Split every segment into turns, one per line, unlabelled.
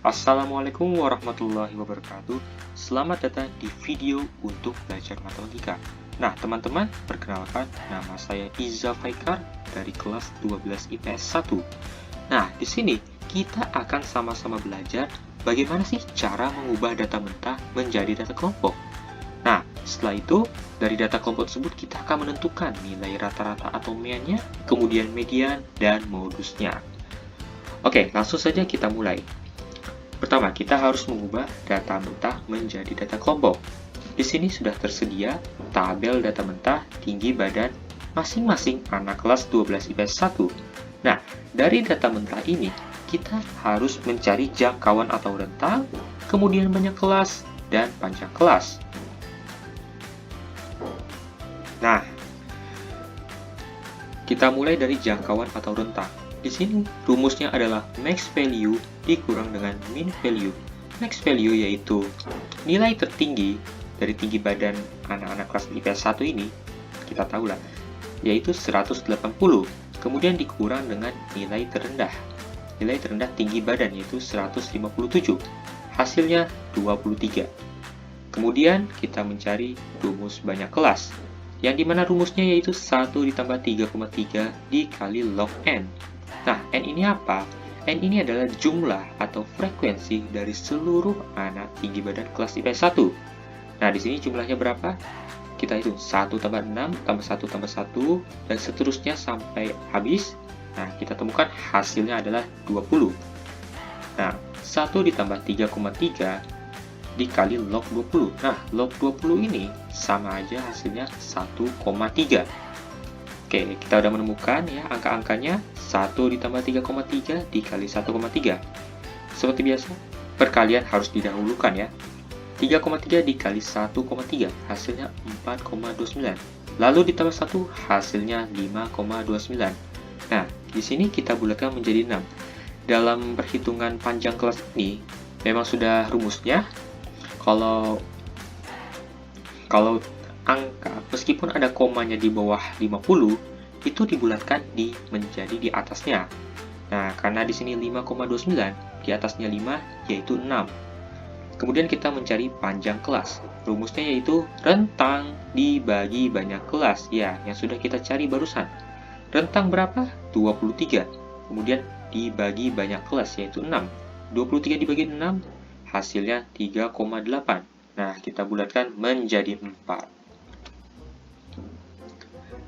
Assalamualaikum warahmatullahi wabarakatuh. Selamat datang di video untuk belajar matematika. Nah, teman-teman, perkenalkan nama saya Iza Faikar dari kelas 12 IPS 1. Nah, di sini kita akan sama-sama belajar bagaimana sih cara mengubah data mentah menjadi data kelompok. Nah, setelah itu, dari data kelompok tersebut kita akan menentukan nilai rata-rata atau meannya, kemudian median, dan modusnya. Oke, langsung saja kita mulai. Pertama, kita harus mengubah data mentah menjadi data kelompok. Di sini sudah tersedia tabel data mentah tinggi badan masing-masing anak kelas 12 IPS 1. Nah, dari data mentah ini, kita harus mencari jangkauan atau rentang, kemudian banyak kelas, dan panjang kelas. Nah, kita mulai dari jangkauan atau rentang. Di sini rumusnya adalah max value dikurang dengan min value. Max value yaitu nilai tertinggi dari tinggi badan anak-anak kelas IPS 1 ini, kita tahu lah, yaitu 180. Kemudian dikurang dengan nilai terendah. Nilai terendah tinggi badan yaitu 157. Hasilnya 23. Kemudian kita mencari rumus banyak kelas, yang dimana rumusnya yaitu 1 ditambah 3,3 dikali log n. Nah, N ini apa? N ini adalah jumlah atau frekuensi dari seluruh anak tinggi badan kelas IPS 1. Nah, di sini jumlahnya berapa? Kita hitung 1 tambah 6, tambah 1 tambah 1, dan seterusnya sampai habis. Nah, kita temukan hasilnya adalah 20. Nah, 1 ditambah 3,3 dikali log 20. Nah, log 20 ini sama aja hasilnya 1,3. Oke, kita udah menemukan ya angka-angkanya. 1 ditambah 3,3 dikali 1,3. Seperti biasa, perkalian harus didahulukan ya. 3,3 dikali 1,3 hasilnya 4,29. Lalu ditambah 1 hasilnya 5,29. Nah, di sini kita bulatkan menjadi 6. Dalam perhitungan panjang kelas ini memang sudah rumusnya. Kalau angka meskipun ada komanya di bawah 50 itu dibulatkan menjadi di atasnya. Nah, karena di sini 5,29, di atasnya 5 yaitu 6. Kemudian kita mencari panjang kelas. Rumusnya yaitu rentang dibagi banyak kelas. Ya, yang sudah kita cari barusan. Rentang berapa? 23. Kemudian dibagi banyak kelas yaitu 6. 23 dibagi 6 hasilnya 3,8. Nah, kita bulatkan menjadi 4.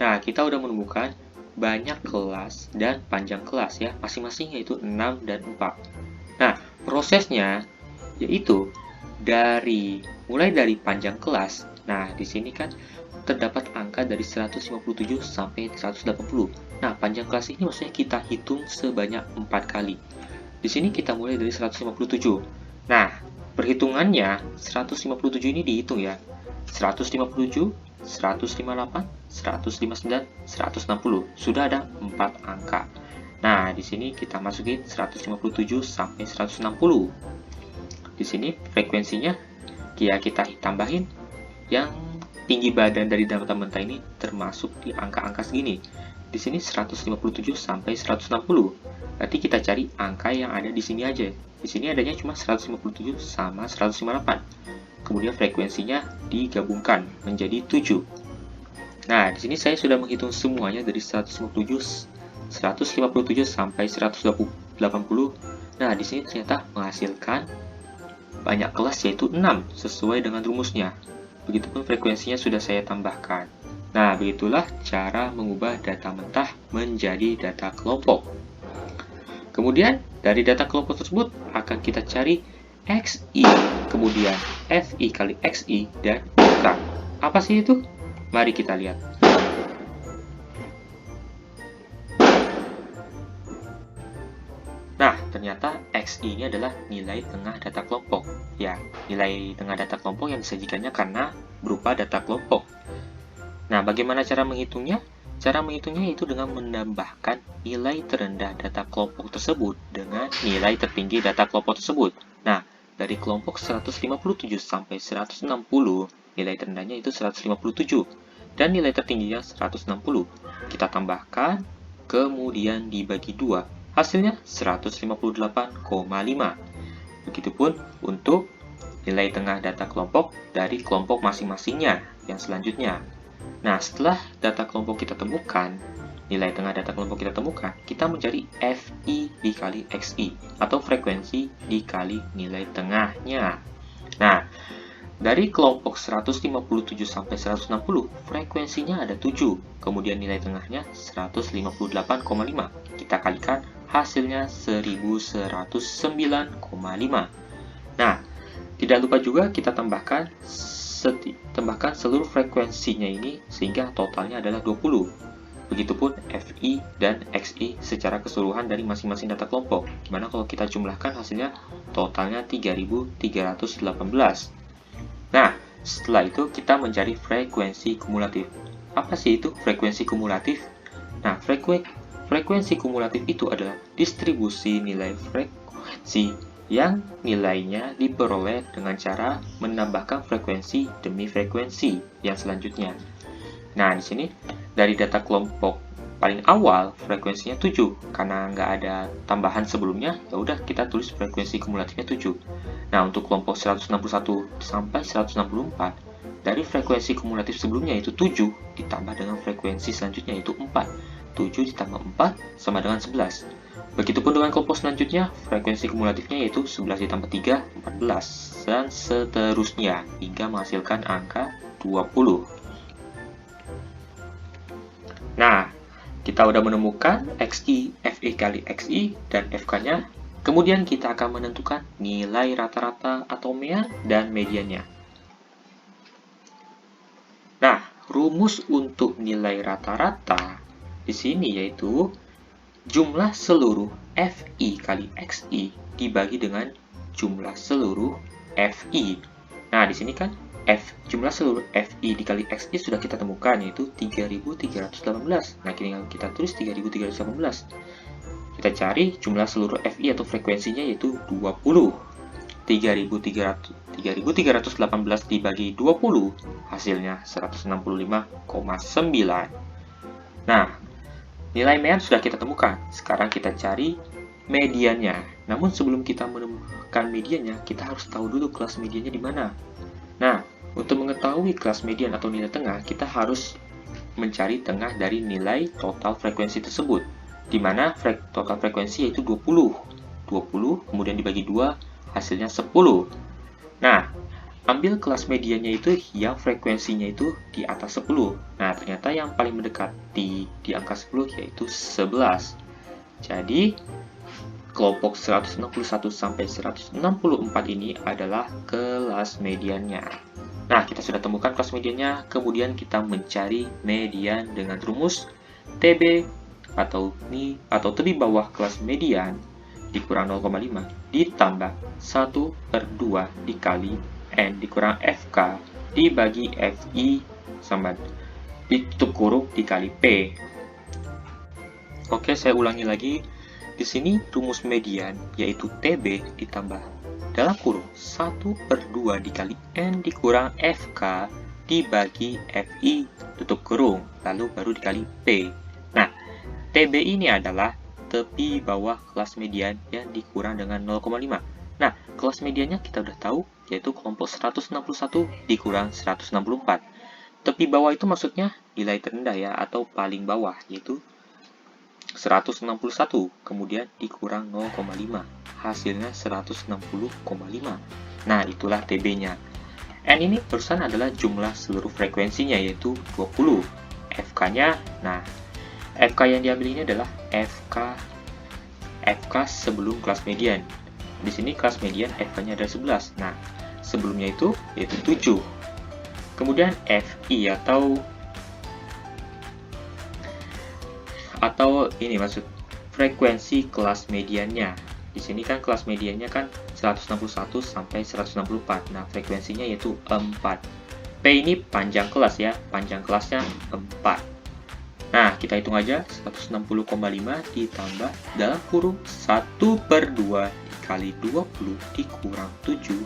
Nah, kita udah menemukan banyak kelas dan panjang kelas ya, masing-masing yaitu 6 dan 4. Nah, prosesnya yaitu mulai dari panjang kelas. Nah, di sini kan terdapat angka dari 157 sampai 180. Nah, panjang kelas ini maksudnya kita hitung sebanyak 4 kali. Di sini kita mulai dari 157. Nah, perhitungannya 157 ini dihitung ya. 157, 158, 159, 160. Sudah ada 4 angka. Nah, di sini kita masukin 157 sampai 160. Di sini frekuensinya ya kita tambahin yang tinggi badan dari data mentah ini termasuk di angka-angka segini. Di sini 157 sampai 160. Berarti kita cari angka yang ada di sini aja. Di sini adanya cuma 157 sama 158. Kemudian frekuensinya digabungkan menjadi 7. Nah, di sini saya sudah menghitung semuanya dari 157 sampai 180. Nah, di sini ternyata menghasilkan banyak kelas yaitu 6 sesuai dengan rumusnya. Begitupun frekuensinya sudah saya tambahkan. Nah, begitulah cara mengubah data mentah menjadi data kelompok. Kemudian, dari data kelompok tersebut akan kita cari XI, kemudian FI kali XI, dan rentang. Apa sih itu? Mari kita lihat. Nah, ternyata XI ini adalah nilai tengah data kelompok. Ya, nilai tengah data kelompok yang disajikannya karena berupa data kelompok. Nah, bagaimana cara menghitungnya? Cara menghitungnya itu dengan menambahkan nilai terendah data kelompok tersebut dengan nilai tertinggi data kelompok tersebut. Nah, dari kelompok 157 sampai 160, nilai terendahnya itu 157 dan nilai tertingginya 160. Kita tambahkan, kemudian dibagi 2. Hasilnya 158,5. Begitupun untuk nilai tengah data kelompok dari kelompok masing-masingnya yang selanjutnya. Nah, setelah data kelompok kita temukan, nilai tengah data kelompok kita temukan, kita mencari FI dikali XI, atau frekuensi dikali nilai tengahnya. Nah, dari kelompok 157 sampai 160, frekuensinya ada 7, kemudian nilai tengahnya 158,5. Kita kalikan, hasilnya 1109,5. Nah, tidak lupa juga kita tambahkan seluruh frekuensinya ini sehingga totalnya adalah 20. Begitupun FI dan XI secara keseluruhan dari masing-masing data kelompok. Gimana kalau kita jumlahkan hasilnya totalnya 3318. Nah, setelah itu kita mencari frekuensi kumulatif. Apa sih itu frekuensi kumulatif? Nah, frekuensi kumulatif itu adalah distribusi nilai frekuensi yang nilainya diperoleh dengan cara menambahkan frekuensi demi frekuensi yang selanjutnya. Nah, di sini dari data kelompok paling awal frekuensinya 7, karena nggak ada tambahan sebelumnya, ya udah kita tulis frekuensi kumulatifnya 7. Nah, untuk kelompok 161 sampai 164, dari frekuensi kumulatif sebelumnya yaitu 7 ditambah dengan frekuensi selanjutnya yaitu 4. 7 ditambah 4 sama dengan 11. Begitupun dengan kelompok selanjutnya, frekuensi kumulatifnya yaitu 11 ditambah 3, 14, dan seterusnya, hingga menghasilkan angka 20. Nah, kita udah menemukan XI, FI kali XI, dan FK-nya. Kemudian kita akan menentukan nilai rata-rata atau mean dan mediannya. Nah, rumus untuk nilai rata-rata di sini yaitu jumlah seluruh FI kali XI dibagi dengan jumlah seluruh FI. Nah, di sini kan jumlah seluruh FI dikali XI sudah kita temukan, yaitu 3318. Nah, tinggal kita tulis 3318. Kita cari jumlah seluruh FI atau frekuensinya yaitu 20. 3318 dibagi 20, hasilnya 165,9. Nah, nilai mean sudah kita temukan. Sekarang kita cari mediannya. Namun sebelum kita menemukan mediannya, kita harus tahu dulu kelas mediannya di mana. Nah, untuk mengetahui kelas median atau nilai tengah, kita harus mencari tengah dari nilai total frekuensi tersebut, di mana total frekuensi yaitu 20. 20 kemudian dibagi 2, hasilnya 10. Nah, ambil kelas mediannya itu yang frekuensinya itu di atas 10. Nah, ternyata yang paling mendekati di angka 10 yaitu 11. Jadi, kelompok 161 sampai 164 ini adalah kelas mediannya. Nah, kita sudah temukan kelas mediannya, kemudian kita mencari median dengan rumus TB atau tebi bawah kelas median dikurang 0,5 ditambah 1/2 dikali N dikurang FK dibagi FI sama ditutup kurung dikali P. Oke, saya ulangi lagi. Di sini rumus median yaitu TB ditambah dalam kurung 1/2 dikali N dikurang FK dibagi FI tutup kurung, lalu baru dikali P. Nah, TB ini adalah tepi bawah kelas median yang dikurang dengan 0,5. Nah, kelas mediannya kita udah tahu, yaitu kelompok 161 dikurang 164. Tepi bawah itu maksudnya nilai terendah ya, atau paling bawah, yaitu 161, kemudian dikurang 0,5. Hasilnya 160,5. Nah, itulah TB-nya. N ini barusan adalah jumlah seluruh frekuensinya, yaitu 20. FK-nya, nah, FK yang diambil ini adalah FK sebelum kelas median. Di sini kelas median FK-nya ada 11. Nah, sebelumnya itu yaitu 7. Kemudian FI atau ini maksud frekuensi kelas mediannya. Di sini kan kelas mediannya kan 161 sampai 164. Nah, frekuensinya yaitu 4. P ini panjang kelas ya, panjang kelasnya 4. Nah, kita hitung aja, 160,5 ditambah dalam kurung 1/2 dikali 20 dikurang 7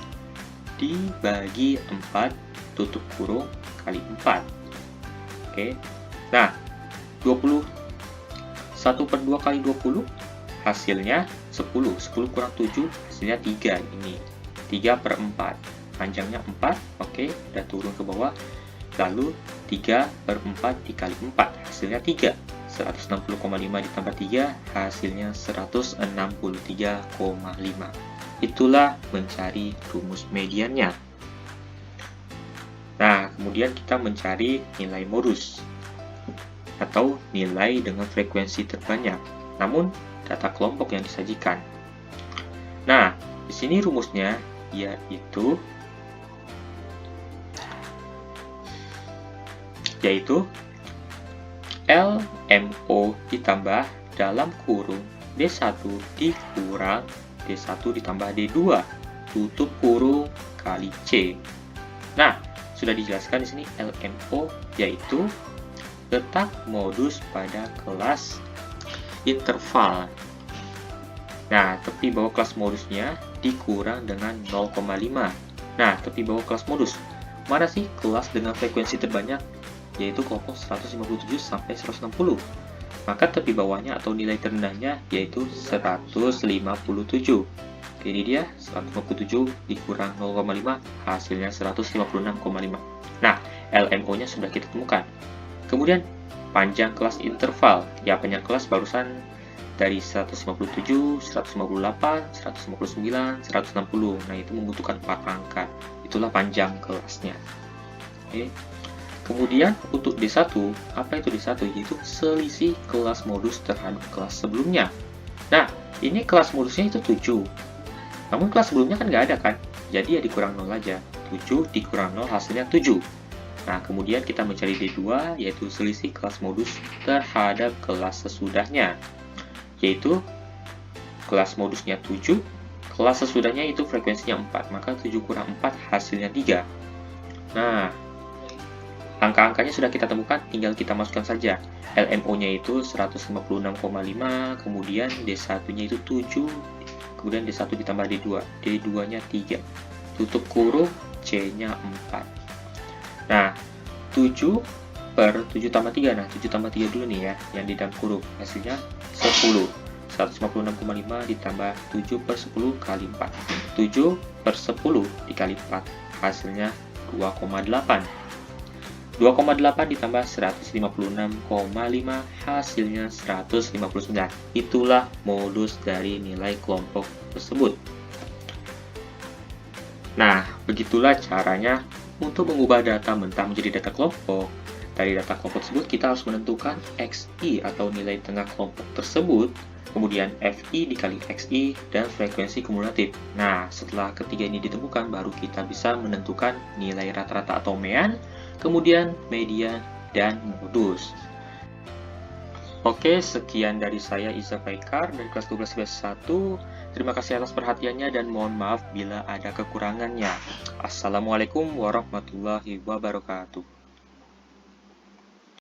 dibagi 4 tutup kurung kali 4. Oke, nah 1/2 kali 20 hasilnya 10 kurang 7 hasilnya 3 ini. 3/4. Panjangnya 4, oke, udah turun ke bawah. Lalu 3/4 dikali 4 hasilnya 3. 160,5 ditambah 3 hasilnya 163,5. Itulah mencari rumus mediannya. Nah, kemudian kita mencari nilai modus atau nilai dengan frekuensi terbanyak, namun data kelompok yang disajikan. Nah, di sini rumusnya yaitu LMO ditambah dalam kurung D1 dikurang D1 ditambah D2 tutup kurung kali C. Nah, sudah dijelaskan di sini LMO yaitu letak modus pada kelas interval. Nah, tepi bawah kelas modusnya dikurang dengan 0,5. Nah, tepi bawah kelas modus. Mana sih kelas dengan frekuensi terbanyak? Yaitu kelompok 157 sampai 160. Maka tepi bawahnya atau nilai terendahnya yaitu 157. Jadi dia 157 dikurang 0,5 hasilnya 156,5. Nah, LMO-nya sudah kita temukan. Kemudian panjang kelas interval. Ya, panjang kelas barusan dari 157, 158, 159, 160. Nah, itu membutuhkan 4 angka. Itulah panjang kelasnya. Oke. Kemudian untuk D1, apa itu D1? Yaitu selisih kelas modus terhadap kelas sebelumnya. Nah, ini kelas modusnya itu 7. Namun kelas sebelumnya kan nggak ada kan? Jadi ya dikurang 0 aja. 7 dikurang 0 hasilnya 7. Nah, kemudian kita mencari D2, yaitu selisih kelas modus terhadap kelas sesudahnya. Yaitu kelas modusnya 7, kelas sesudahnya itu frekuensinya 4. Maka 7 kurang 4 hasilnya 3. Nah, angka-angkanya sudah kita temukan, tinggal kita masukkan saja. LMO-nya itu 156,5, kemudian D1-nya itu 7, kemudian D1 ditambah D2, D2-nya 3, tutup kurung, C-nya 4. Nah, 7 per 7 tambah 3, nah 7 tambah 3 dulu nih ya, yang di dalam kurung, hasilnya 10. 156,5 ditambah 7 per 10 kali 4. 7 per 10 dikali 4, hasilnya 2,8. 2,8 ditambah 156,5 hasilnya 159. Itulah modus dari nilai kelompok tersebut. Nah, begitulah caranya untuk mengubah data mentah menjadi data kelompok. Dari data kelompok tersebut kita harus menentukan XI atau nilai tengah kelompok tersebut, kemudian FI dikali XI dan frekuensi kumulatif. Nah, setelah ketiga ini ditemukan baru kita bisa menentukan nilai rata-rata atau mean, kemudian median, dan modus. Oke, sekian dari saya Iza Faikar dari kelas 12 IPS 1. Terima kasih atas perhatiannya dan mohon maaf bila ada kekurangannya. Assalamualaikum warahmatullahi wabarakatuh.